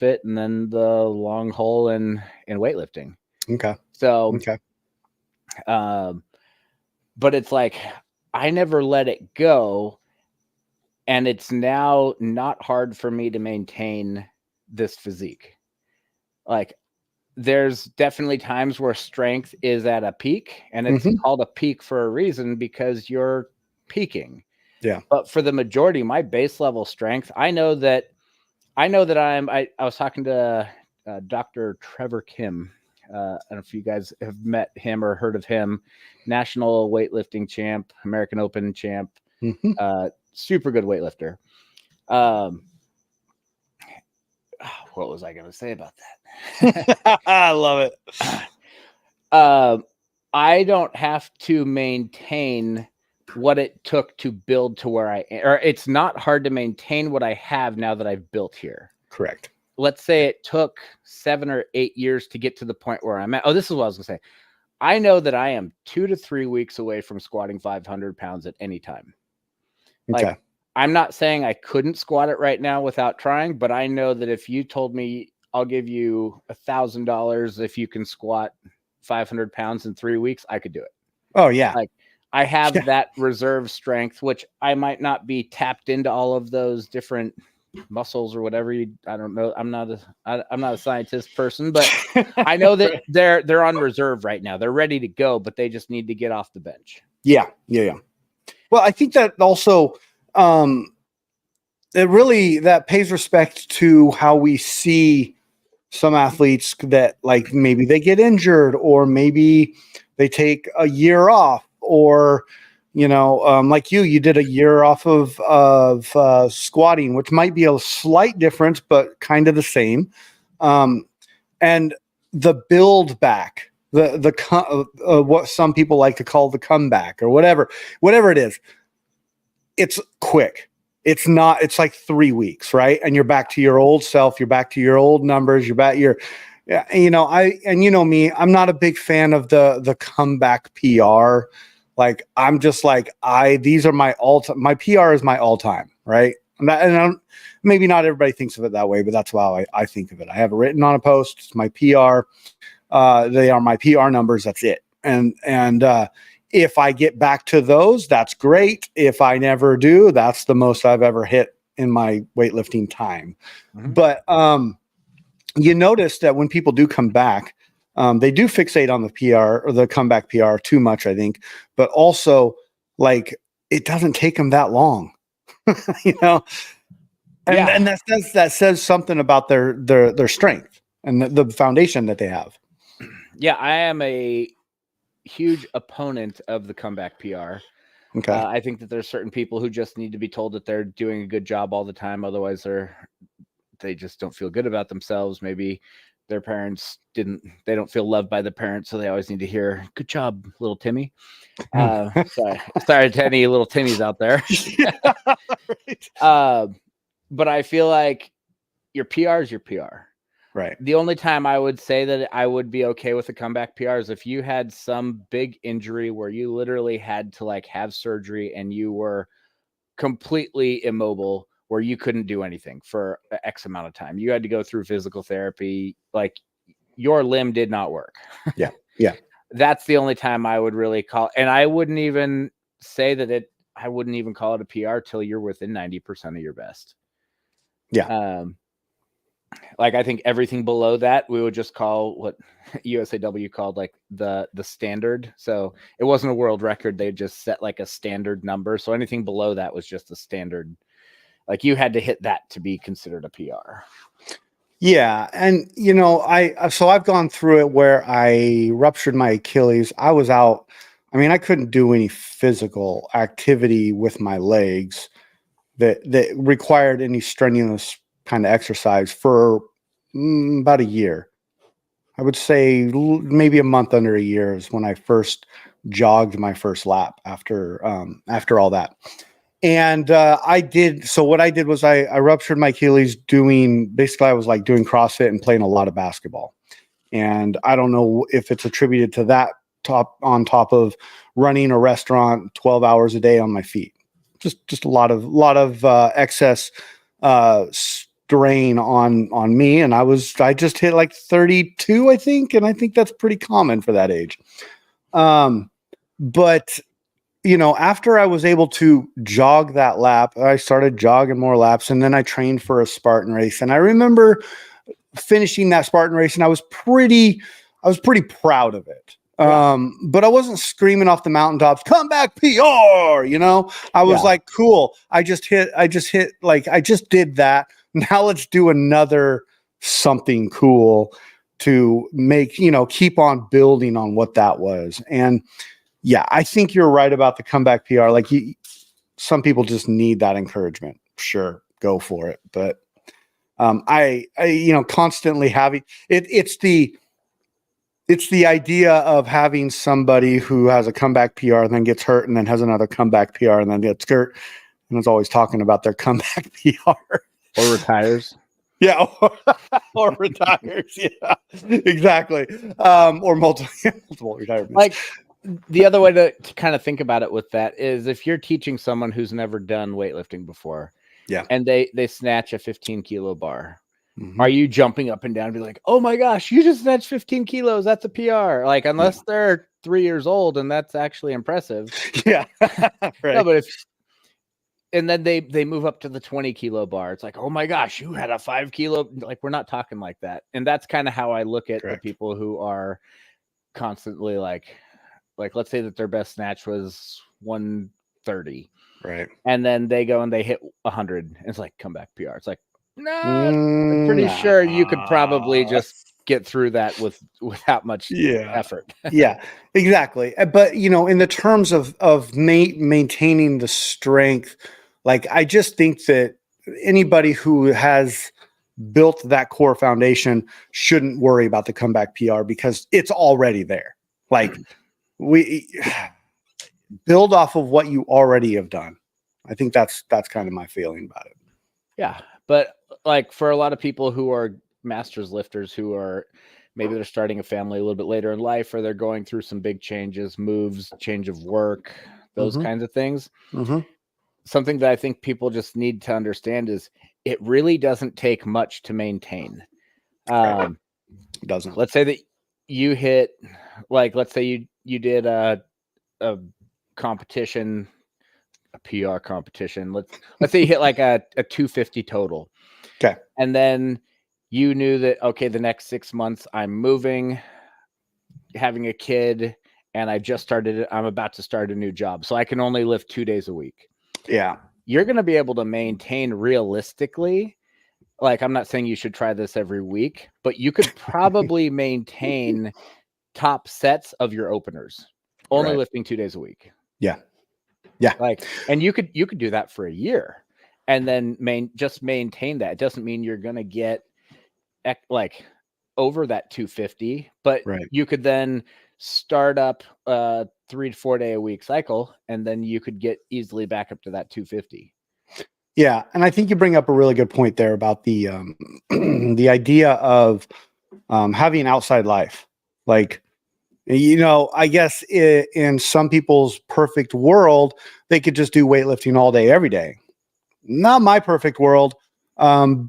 CrossFit and then the long haul in weightlifting. Okay. So, Okay. But it's like, I never let it go. And it's now not hard for me to maintain this physique. Like, there's definitely times where strength is at a peak, and it's called a peak for a reason, because you're peaking. Yeah. But for the majority, my base level strength, I know that I was talking to Dr. Trevor Kim. I don't know if you guys have met him or heard of him. National weightlifting champ, American Open champ, super good weightlifter. What was I going to say about that? I love it. I don't have to maintain what it took to build to where I am, or it's not hard to maintain what I have now that I've built here. Correct. Let's say it took 7 or 8 years to get to the point where I'm at. Oh, this is what I was going to say. I know that I am 2 to 3 weeks away from squatting 500 pounds at any time. Okay. Like, I'm not saying I couldn't squat it right now without trying, but I know that if you told me I'll give you $1,000 if you can squat 500 pounds in 3 weeks, I could do it. Oh yeah. Like, I have that reserve strength, which I might not be tapped into all of those different muscles or whatever. I don't know. I'm not a scientist person, but I know that they're on reserve right now. They're ready to go, but they just need to get off the bench. Yeah. Well, I think that also, that pays respect to how we see some athletes that, like, maybe they get injured, or maybe they take a year off, or, like you did a year off of squatting, which might be a slight difference, but kind of the same. And the build back, what some people like to call the comeback, or whatever it is, it's quick. It's not, it's like 3 weeks, right? And you're back to your old self. You're back to your old numbers. You're back. Me, I'm not a big fan of the comeback PR. Like, I'm just like, these are my my PR is my all time, right? Maybe not everybody thinks of it that way, but that's how I think of it. I have it written on a post. It's my PR. They are my PR numbers. That's it. And if I get back to those, that's great. If I never do, that's the most I've ever hit in my weightlifting time. But you notice that when people do come back, they do fixate on the PR or the comeback PR too much, I think. But also, like, it doesn't take them that long, And that says something about their strength and the foundation that they have. Yeah, I am a huge opponent of the comeback PR. Okay. I think that there's certain people who just need to be told that they're doing a good job all the time. Otherwise, they just don't feel good about themselves. Maybe their parents they don't feel loved by the parents, so they always need to hear, "Good job, little Timmy." Sorry to any little Timmys out there. But I feel like your PR is your PR. Right. The only time I would say that I would be okay with a comeback PR is if you had some big injury where you literally had to, like, have surgery and you were completely immobile, where you couldn't do anything for X amount of time. You had to go through physical therapy, like your limb did not work. Yeah. That's the only time I would really call. And I wouldn't even say that I wouldn't even call it a PR till you're within 90% of your best. Yeah. Like, I think everything below that we would just call what USAW called, like, the standard. So it wasn't a world record. They just set, like, a standard number. So anything below that was just a standard. Like, you had to hit that to be considered a PR. Yeah. And, so I've gone through it where I ruptured my Achilles. I was out. I mean, I couldn't do any physical activity with my legs that required any strenuous kind of exercise for about a year. I would say maybe a month under a year is when I first jogged my first lap after all that. And I did. So what I did was I ruptured my Achilles basically I was like doing CrossFit and playing a lot of basketball. And I don't know if it's attributed to that on top of running a restaurant 12 hours a day on my feet. Just a lot of excess strain on me, and I just hit like 32, I think, and I think that's pretty common for that age. But after I was able to jog that lap, I started jogging more laps, and then I trained for a Spartan race. And I remember finishing that Spartan race, and I was pretty proud of it. But I wasn't screaming off the mountaintops, "Comeback PR!" I was like, cool. I just did that. Now let's do another something cool to make, keep on building on what that was. And yeah, I think you're right about the comeback PR. Like some people just need that encouragement. Sure, go for it. But I constantly having it's the idea of having somebody who has a comeback PR and then gets hurt and then has another comeback PR and then gets hurt and is always talking about their comeback PR or retires. Yeah, or retires. Yeah, exactly. Or multiple retirements. Like the other way to kind of think about it with that is if you're teaching someone who's never done weightlifting before, and they snatch a 15-kilo bar, are you jumping up and down and be like, "Oh my gosh, you just snatched 15 kilos? That's a PR." Like, unless they're 3 years old, and that's actually impressive. Yeah, right. No, but and then they move up to the 20-kilo bar. It's like, "Oh my gosh, you had a 5-kilo." Like, we're not talking like that. And that's kind of how I look at the people who are constantly like, let's say that their best snatch was 130. Right. And then they go and they hit 100. And it's like, comeback PR. It's like, no, I'm pretty sure you could probably just get through that without much effort. Yeah, exactly. But, in the terms of maintaining the strength, like, I just think that anybody who has built that core foundation shouldn't worry about the comeback PR because it's already there. Like, we build off of what you already have done. I think that's kind of my feeling about it. Yeah. But like for a lot of people who are masters lifters who are maybe they're starting a family a little bit later in life, or they're going through some big changes, moves, change of work, those kinds of things. Something that I think people just need to understand is it really doesn't take much to maintain. It doesn't. Let's say that you hit, like, let's say you did a competition, a PR competition. Let's say you hit like a 250 total. Okay. And then you knew that, okay, the next 6 months I'm moving, having a kid, and I'm about to start a new job. So I can only lift 2 days a week. Yeah. You're going to be able to maintain realistically. Like, I'm not saying you should try this every week, but you could probably maintain top sets of your openers, only lifting 2 days a week. Yeah. Yeah. Like, and you could do that for a year and then just maintain that. It doesn't mean you're going to get like over that 250, but you could then start up a 3 to 4 day a week cycle, and then you could get easily back up to that 250. Yeah. And I think you bring up a really good point there about the, the idea of having an outside life. Like, I guess in some people's perfect world, they could just do weightlifting all day, every day. Not my perfect world,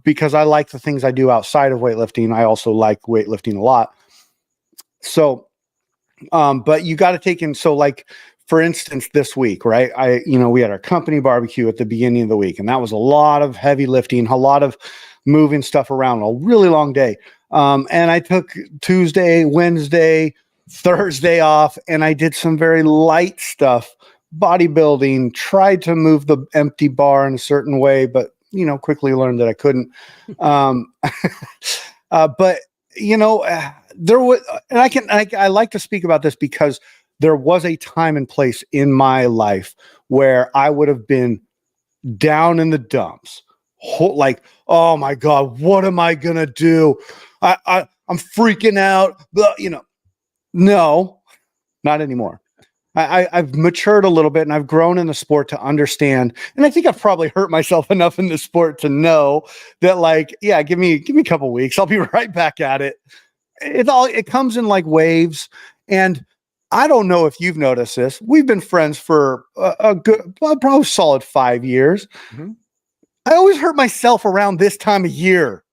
because I like the things I do outside of weightlifting. I also like weightlifting a lot. So, but you got to take in, so like, for instance, this week, right? We had our company barbecue at the beginning of the week, and that was a lot of heavy lifting, a lot of moving stuff around, a really long day. And I took Tuesday, Wednesday, Thursday off, and I did some very light stuff, bodybuilding, tried to move the empty bar in a certain way, but, quickly learned that I couldn't. But, there was, and I like to speak about this because there was a time and place in my life where I would have been down in the dumps, like, oh my God, what am I going to do? I'm freaking out, but, no, not anymore. I've matured a little bit, and I've grown in the sport to understand. And I think I've probably hurt myself enough in the sport to know that, like, yeah, give me a couple weeks. I'll be right back at it. It comes in like waves. And I don't know if you've noticed this. We've been friends for a good, probably solid 5 years. I always hurt myself around this time of year.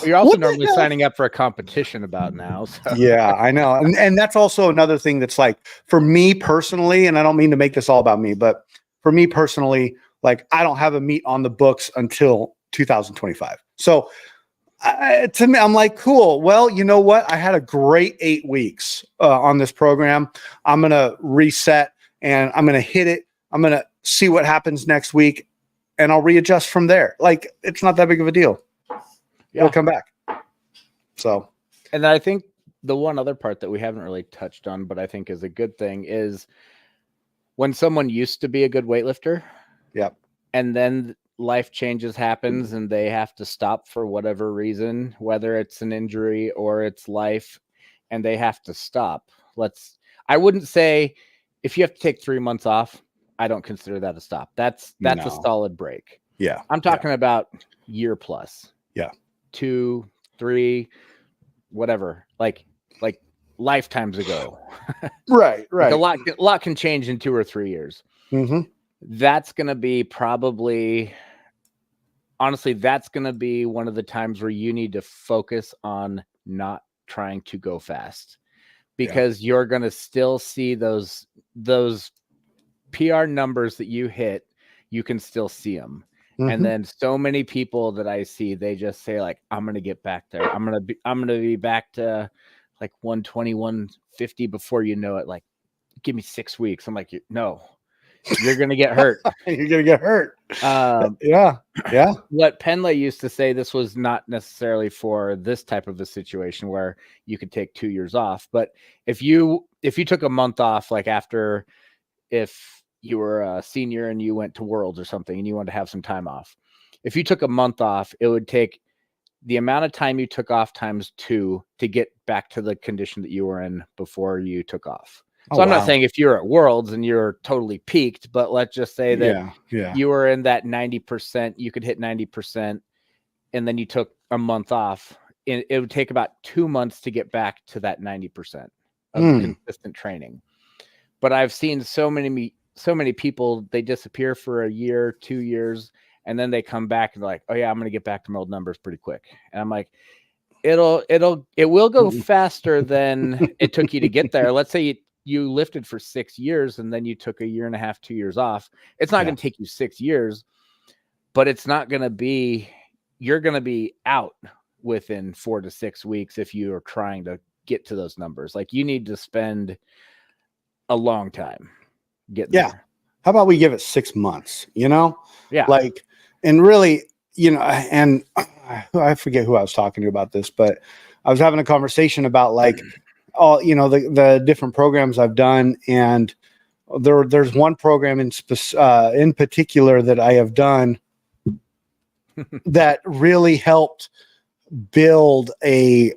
You're also What the normally hell? signing up for a competition about now. So. Yeah, I know. And that's also another thing that's like, for me personally, and I don't mean to make this all about me, but for me personally, like I don't have a meet on the books until 2025. So to me, I'm like, cool. Well, you know what? I had a great 8 weeks on this program. I'm going to reset and I'm going to hit it. I'm going to see what happens next week and I'll readjust from there. Like, it's not that big of a deal. Yeah. It'll come back. So, and I think the one other part that we haven't really touched on, but I think is a good thing, is when someone used to be a good weightlifter. Yep. And then life changes happens and they have to stop for whatever reason, whether it's an injury or it's life, and they have to stop. I wouldn't say if you have to take 3 months off, I don't consider that a stop. That's a solid break. Yeah. I'm talking about year plus. Yeah. 2, 3, whatever, like lifetimes ago. Right. Like a lot can change in 2 or 3 years. Mm-hmm. That's going to be honestly, that's going to be one of the times where you need to focus on not trying to go fast, because you're going to still see those PR numbers that you hit. You can still see them. Mm-hmm. And then so many people that I see, they just say like, I'm going to get back there. I'm going to be back to like 120, 150 before you know it. Like, give me 6 weeks. I'm like, no, you're going to get hurt. You're going to get hurt. Yeah. What Penley used to say, this was not necessarily for this type of a situation where you could take 2 years off. But if you took a month off, like if you were a senior and you went to Worlds or something and you wanted to have some time off, if you took a month off, it would take the amount of time you took off times 2 to get back to the condition that you were in before you took off. So I'm not saying if you're at Worlds and you're totally peaked, but let's just say that you were in that 90%, you could hit 90%, and then you took a month off. It would take about 2 months to get back to that 90% of consistent training. But I've seen so many people, they disappear for a year, 2 years, and then they come back and they're like, oh yeah, I'm going to get back to my old numbers pretty quick. And I'm like, it will go faster than it took you to get there. Let's say you lifted for 6 years and then you took 1.5 years, 2 years off. It's not going to take you 6 years, but it's not going to be, you're going to be out within 4 to 6 weeks if you are trying to get to those numbers. Like, you need to spend a long time getting there. How about we give it 6 months, Yeah. Like, and really, and I forget who I was talking to about this, but I was having a conversation about like all, the different programs I've done. And there's one program in particular that I have done that really helped build a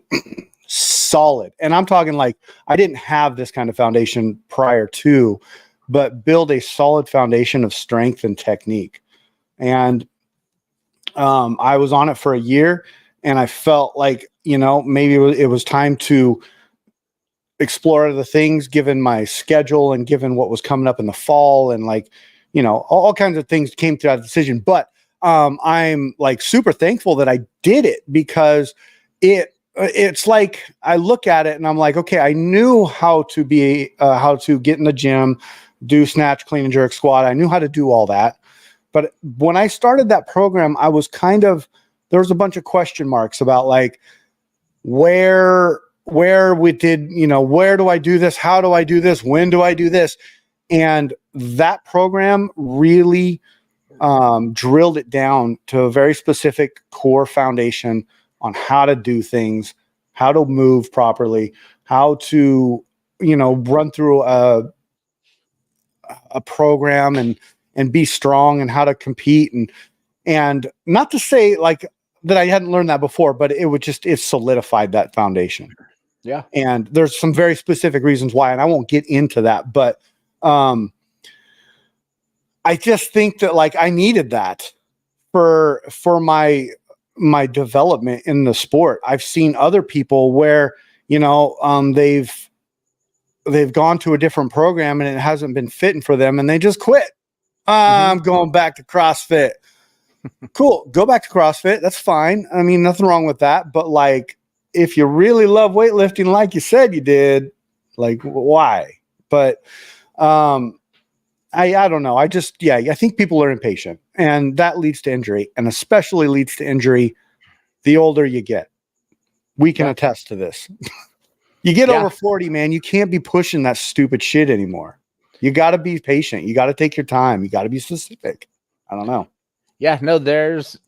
solid, and I'm talking like, I didn't have this kind of foundation prior to, but build a solid foundation of strength and technique. And I was on it for a year and I felt like, maybe it was time to explore other things given my schedule and given what was coming up in the fall, and like, all kinds of things came to that decision. But I'm like super thankful that I did it, because it's like, I look at it and I'm like, okay, I knew how to get in the gym, do snatch, clean and jerk, squat. I knew how to do all that. But when I started that program, I was there was a bunch of question marks about like, where we did, where do I do this? How do I do this? When do I do this? And that program really drilled it down to a very specific core foundation on how to do things, how to move properly, how to, run through a program and be strong, and how to compete. And not to say like that I hadn't learned that before, but it solidified that foundation. Yeah. And there's some very specific reasons why, and I won't get into that, but I just think that like I needed that for my development in the sport. I've seen other people where, they've gone to a different program and it hasn't been fitting for them and they just quit. I'm going back to CrossFit. Cool. Go back to CrossFit. That's fine. I mean, nothing wrong with that. But like, if you really love weightlifting, like you said you did, like why? But I don't know. I think people are impatient, and that leads to injury, and especially leads to injury the older you get. We can attest to this. You get over 40, man, you can't be pushing that stupid shit anymore. You got to be patient. You got to take your time. You got to be specific. I don't know. Yeah, no, there's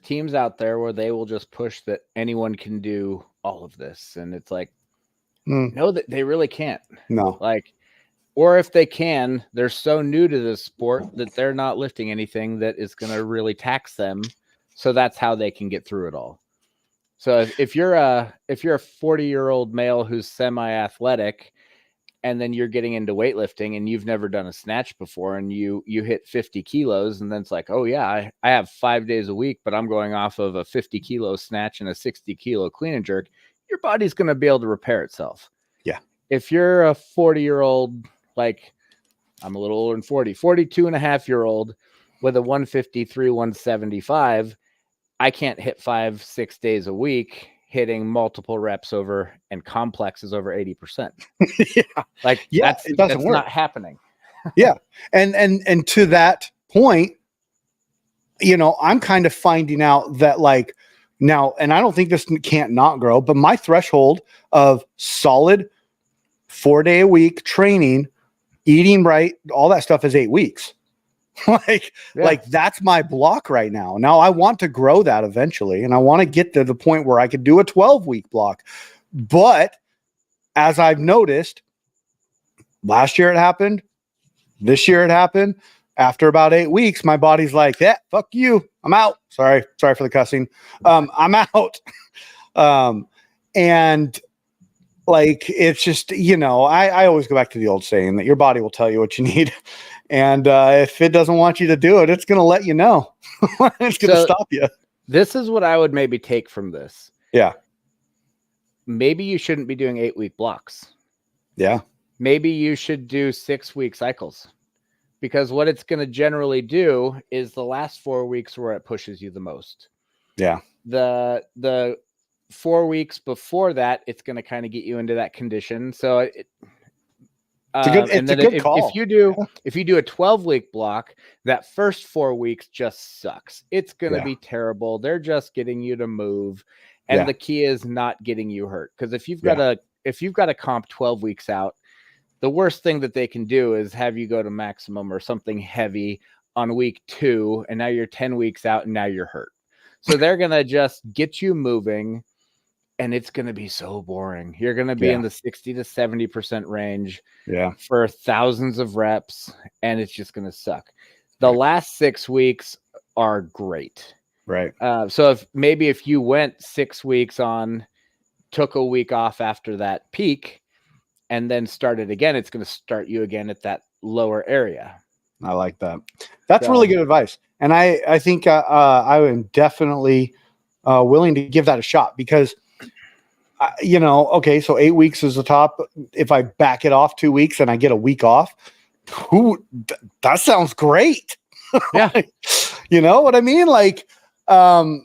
teams out there where they will just push that anyone can do all of this. And it's like, no, that they really can't. No. Like, or if they can, they're so new to this sport that they're not lifting anything that is going to really tax them. So that's how they can get through it all. So if you're a 40-year-old male who's semi-athletic, and then you're getting into weightlifting and you've never done a snatch before, and you hit 50 kilos, and then it's like, oh yeah, I have 5 days a week, but I'm going off of a 50 kilo snatch and a 60 kilo clean and jerk. Your body's going to be able to repair itself. Yeah. If you're a 40-year-old, like I'm a little older than 42 and a half year old with a 153, 175, I can't hit 5-6 days a week hitting multiple reps over and complexes over 80%. Yeah. Like that's not happening. Yeah. And to that point, you know, I'm kind of finding out that like now, and I don't think this can't not grow, but my threshold of solid 4-day a week training, eating right, all that stuff is 8 weeks. Like that's my block right now. Now I want to grow that eventually, and I want to get to the point where I could do a 12-week block. But as I've noticed, last year it happened, this year it happened. After about 8 weeks, my body's like, yeah, fuck you. I'm out. Sorry for the cussing. I'm out. And like, it's just, you know, I always go back to the old saying that your body will tell you what you need. And if it doesn't want you to do it, it's going to let you know. It's going to stop you. This is what I would maybe take from this. Yeah. Maybe you shouldn't be doing 8-week blocks. Yeah. Maybe you should do 6-week cycles, because what it's going to generally do is the last 4 weeks where it pushes you the most. Yeah. The 4 weeks before that, it's going to kind of get you into that condition. So it's a good call. If you do a 12-week block, that first 4 weeks just sucks. It's going to be terrible. They're just getting you to move. And the key is not getting you hurt. Because if you've got a comp 12 weeks out, the worst thing that they can do is have you go to maximum or something heavy on week 2, and now you're 10 weeks out and now you're hurt. So they're going to just get you moving, and it's going to be so boring. You're going to be in the 60 to 70% range for thousands of reps, and it's just going to suck. The last 6 weeks are great. Right. So if you went 6 weeks on, took a week off after that peak, and then started again, it's going to start you again at that lower area. I like that. That's really good advice. And I think I am definitely willing to give that a shot, because you know, okay, so 8 weeks is the top. If I back it off 2 weeks and I get a week off, that sounds great. Yeah. You know what I mean? Like, but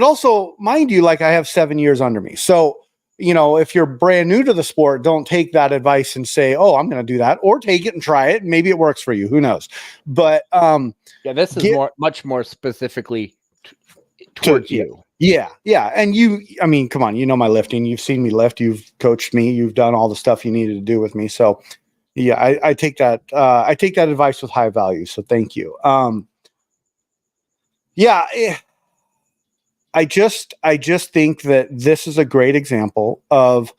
also, mind you, like I have 7 years under me. So, you know, if you're brand new to the sport, don't take that advice and say, oh, I'm going to do that, or take it and try it. Maybe it works for you. Who knows? But this is much more specifically towards you. Yeah. And I mean, come on, you know my lifting. You've seen me lift. You've coached me. You've done all the stuff you needed to do with me. So, yeah, I take that. I take that advice with high value. So, thank you. I just think that this is a great example of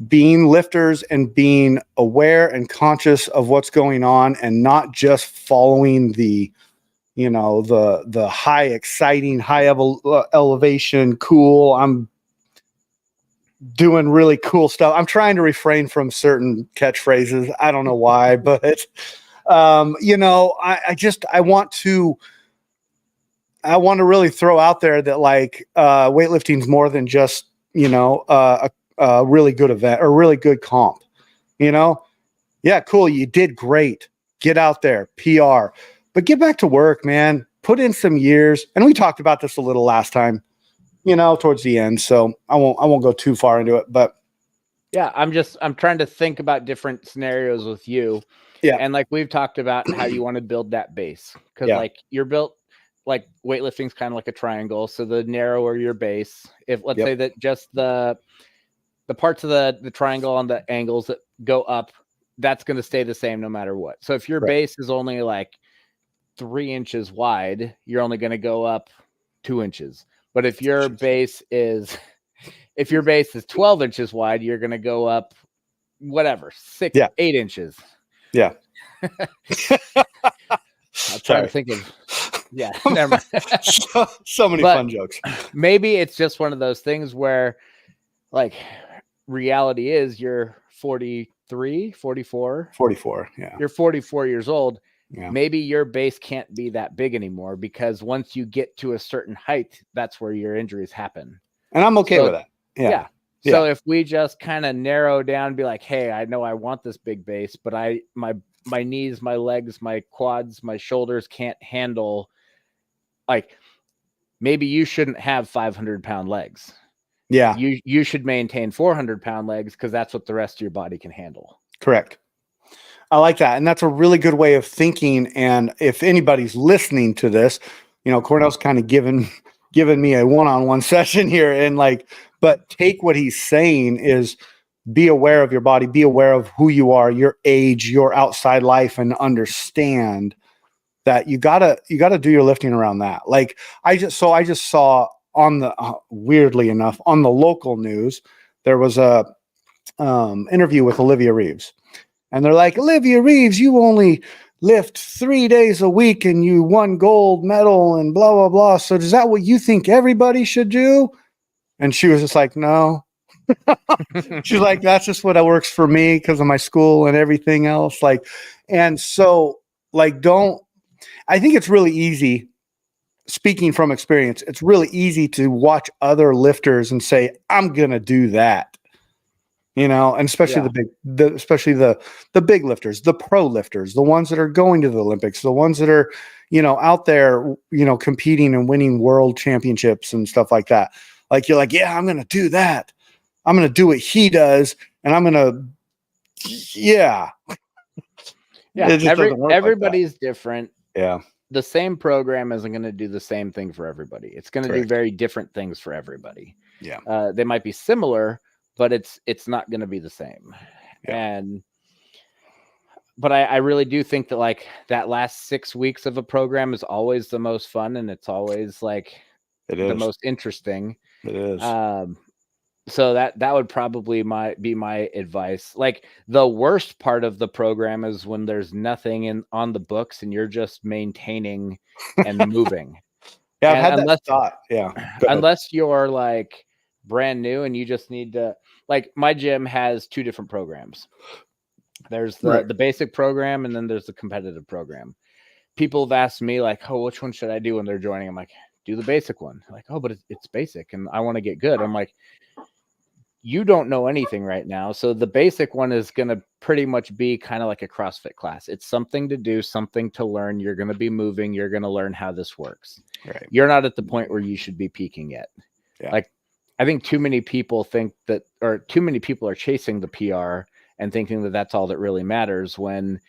being lifters and being aware and conscious of what's going on, and not just following the high exciting, high elevation, cool. I'm doing really cool stuff. I'm trying to refrain from certain catchphrases. I don't know why, but I want to really throw out there that like weightlifting is more than just, a really good event or really good comp, Yeah, cool. You did great. Get out there, PR, but get back to work, man. put in some years. And we talked about this a little last time, towards the end. So I won't go too far into it, but yeah, I'm trying to think about different scenarios with you. Yeah. And like we've talked about how you want to build that base. Cause Yeah. like you're built like weightlifting's kind of like a triangle. So the narrower your base, if let's say that just the parts of the triangle on the angles that go up, that's going to stay the same no matter what. So if your base is only like 3 inches wide, you're only going to go up 2 inches. But if your base is 12 inches wide, you're going to go up whatever, 8 inches. Yeah. I'm trying to think of, never mind. so many fun jokes. Maybe it's just one of those things where like reality is you're 44. 44. Yeah. You're 44 years old. Yeah. Maybe your base can't be that big anymore because once you get to a certain height, that's where your injuries happen. And I'm okay with that. Yeah. So if we just kind of narrow down and be like, hey, I know I want this big base, but my knees, my legs, my quads, my shoulders can't handle, like maybe you shouldn't have 500-pound legs. Yeah. You should maintain 400-pound legs because that's what the rest of your body can handle. Correct. I like that. And that's a really good way of thinking. And if anybody's listening to this, Cornell's kind of given me a one-on-one session here, and but take what he's saying is be aware of your body, be aware of who you are, your age, your outside life, and understand that you gotta do your lifting around that. Like I just saw on the weirdly enough on the local news, there was a interview with Olivia Reeves, and they're like, Olivia Reeves, you only lift 3 days a week and you won gold medal and blah, blah, blah. So is that what you think everybody should do? And she was just like, no. She's like, that's just what works for me because of my school and everything else. I think it's really easy, speaking from experience, it's really easy to watch other lifters and say, I'm going to do that. And especially the big lifters, the pro lifters, the ones that are going to the Olympics, the ones that are, out there, competing and winning world championships and stuff like that. Like, you're like, yeah, I'm going to do that. I'm going to do what he does. And I'm going to, everybody's different. Yeah. The same program isn't going to do the same thing for everybody. It's going to do very different things for everybody. Yeah. They might be similar, but it's not going to be the same. Yeah. But I really do think that like that last 6 weeks of a program is always the most fun, and it's always like the most interesting. It is. So that would probably be my advice. Like the worst part of the program is when there's nothing on the books and you're just maintaining and moving. Yeah, I've had that thought. Yeah. Unless you're like brand new and you just need to, like, my gym has 2 different programs. There's the basic program, and then there's the competitive program. People have asked me like, oh, which one should I do when they're joining? I'm like, do the basic one. They're like, oh, but it's basic and I want to get good. I'm like, you don't know anything right now. So the basic one is going to pretty much be kind of like a CrossFit class. It's something to do, something to learn. You're going to be moving. You're going to learn how this works. Right. You're not at the point where you should be peaking yet. Yeah. Like, I think too many people are chasing the PR and thinking that that's all that really matters, when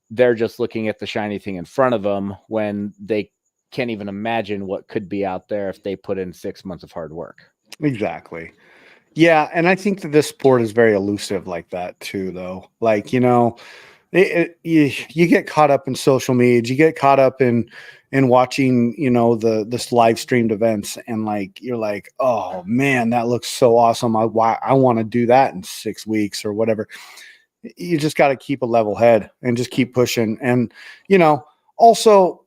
they're just looking at the shiny thing in front of them, when they can't even imagine what could be out there if they put in 6 months of hard work. Exactly. Yeah. And I think that this sport is very elusive like that too, though. Like, you get caught up in social media, you get caught up in watching, this live streamed events, and like, you're like, oh man, that looks so awesome. I want to do that in 6 weeks or whatever. You just got to keep a level head and just keep pushing. And, also,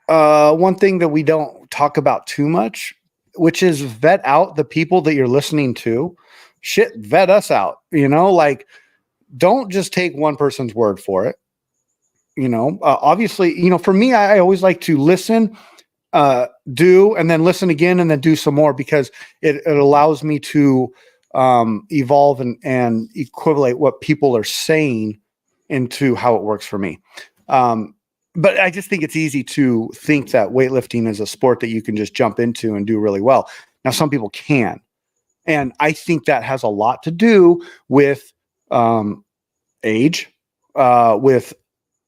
one thing that we don't talk about too much, which is vet out the people that you're listening to. Vet us out, like, don't just take one person's word for it. Obviously, for me, I always like to listen, do, and then listen again, and then do some more, because it allows me to evolve and equivalent what people are saying into how it works for me. but I just think it's easy to think that weightlifting is a sport that you can just jump into and do really well. Now, some people can. And I think that has a lot to do with age, with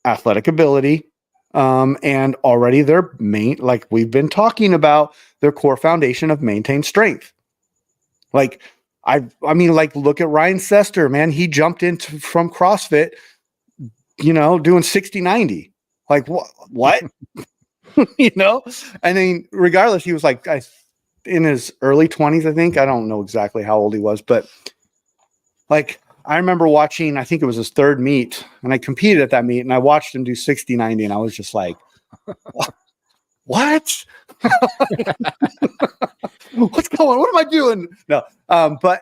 athletic ability, and already their like we've been talking about, their core foundation of maintained strength. Like, I mean, like, look at Ryan Sester, man. He jumped into from CrossFit, doing 60-90. Like, what? I mean, regardless, he was like, in his early 20s, I think. I don't know exactly how old he was, but like, I remember watching, I think it was his third meet, and I competed at that meet, and I watched him do 60-90, and I was just like, what? What's going on? What am I doing? No. But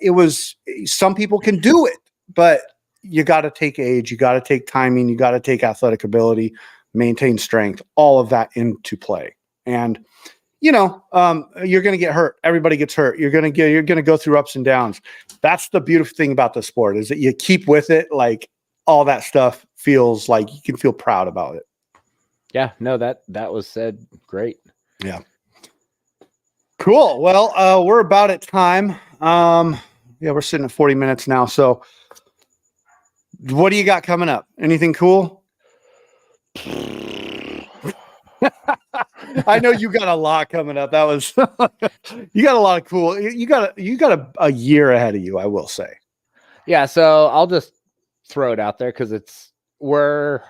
it was, some people can do it, but you got to take age, you got to take timing, you got to take athletic ability, maintain strength, all of that into play. And you're going to get hurt. Everybody gets hurt. You're going to go through ups and downs. That's the beautiful thing about the sport, is that you keep with it. Like, all that stuff feels like you can feel proud about it. Yeah, no, that was said great. Yeah. Cool. Well, we're about at time. We're sitting at 40 minutes now. So what do you got coming up? Anything cool? I know you got a lot coming up. That was you got a lot of cool. You got a year ahead of you, I will say. Yeah, so I'll just throw it out there because we're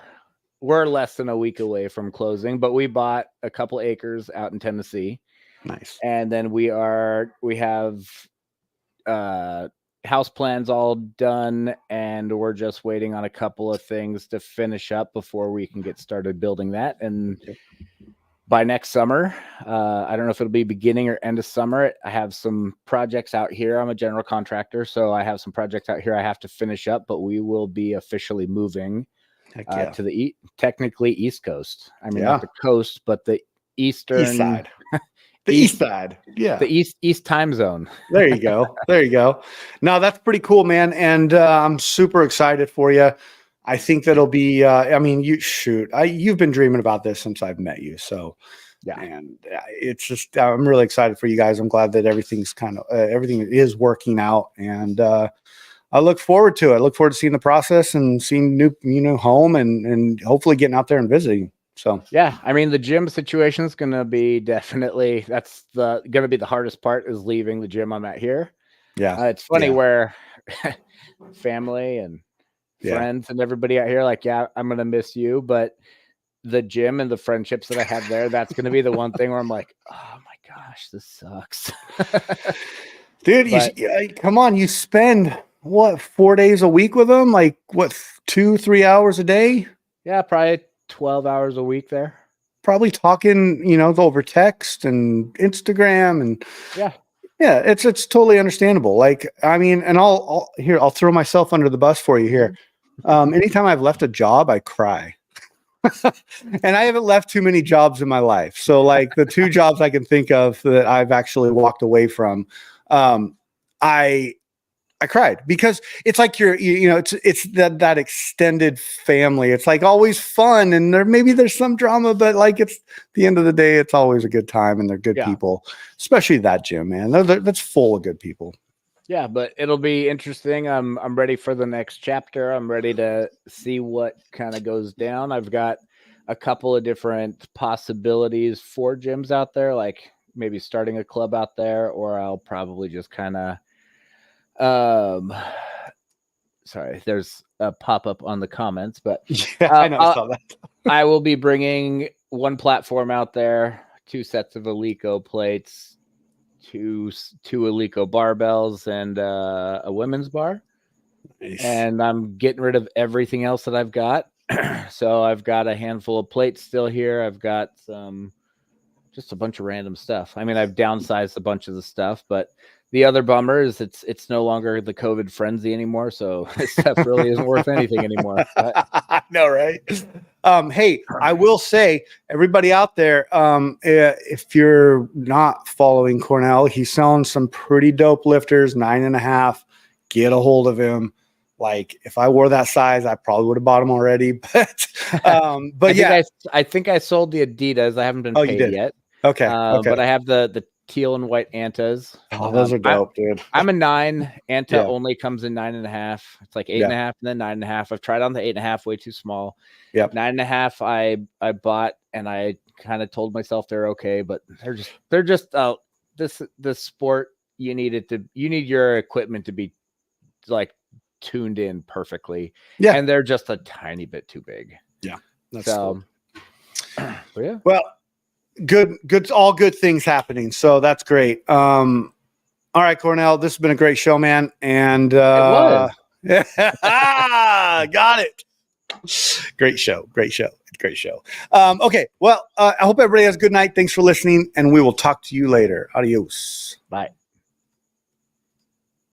less than a week away from closing, but we bought a couple acres out in Tennessee. Nice. And then we have house plans all done, and we're just waiting on a couple of things to finish up before we can get started building that. And by next summer, I don't know if it'll be beginning or end of summer, I have some projects out here. I'm a general contractor, so I have some projects out here I have to finish up, but we will be officially moving to the technically East Coast. I mean, not the coast, but the eastern east side. The east side. Yeah. The east time zone. There you go. There you go. No, that's pretty cool, man. And I'm super excited for you. I think that'll be, you've been dreaming about this since I've met you. So, yeah. And it's just, I'm really excited for you guys. I'm glad that everything is working out. And I look forward to it. I look forward to seeing the process and seeing new home and hopefully getting out there and visiting. So, yeah, I mean, the gym situation is going to be definitely, that's going to be the hardest part, is leaving the gym I'm at here. Yeah. It's funny where family and friends and everybody out here, like, yeah, I'm going to miss you. But the gym and the friendships that I have there, that's going to be the one thing where I'm like, oh my gosh, this sucks. Dude, come on, you spend 4 days a week with them? Like, 2-3 hours a day? Yeah, probably 12 hours a week there. Probably talking, over text and Instagram and yeah, it's totally understandable. Like, I mean, and I'll throw myself under the bus for you here. Anytime I've left a job, I cry. And I haven't left too many jobs in my life. So, like, the 2 jobs I can think of that I've actually walked away from, I cried, because it's like it's that extended family. It's like always fun, and there's some drama, but like, it's the end of the day, it's always a good time, and they're good people, especially that gym, man. That's full of good people. Yeah, but it'll be interesting. I'm ready for the next chapter. I'm ready to see what kind of goes down. I've got a couple of different possibilities for gyms out there, like maybe starting a club out there, or I'll probably just kind of sorry, there's a pop-up on the comments, but I know, I saw that. I will be bringing one platform out there, 2 sets of Eleiko plates, two Eleiko barbells, and a women's bar. Nice. And I'm getting rid of everything else that I've got. So I've got a handful of plates still here. I've got just a bunch of random stuff. I mean, I've downsized a bunch of the stuff, but the other bummer is it's no longer the COVID frenzy anymore, so this stuff really isn't worth anything anymore. I know, right? Hey, I will say, everybody out there, if you're not following Cornell, he's selling some pretty dope lifters, 9.5. Get a hold of him. Like if I wore that size, I probably would have bought them already. But I think I sold the Adidas. I haven't been you paid did? yet. Okay. But I have the teal and white Antas. Oh, those are dope, dude. I'm a 9. Anta Yeah. only comes in 9.5. It's like 8.5 Yeah. and then 9.5. I've tried on the 8.5, way too small. Yep. 9.5 I bought, and I kind of told myself they're okay, but they're just this sport, you need your equipment to be like tuned in perfectly. Yeah. And they're just a tiny bit too big. Yeah. That's so cool. yeah. Well, good, all good things happening. So that's great. All right, Cornell, this has been a great show, man. And It was. got it. Great show. Okay. Well, I hope everybody has a good night. Thanks for listening, and we will talk to you later. Adios. Bye.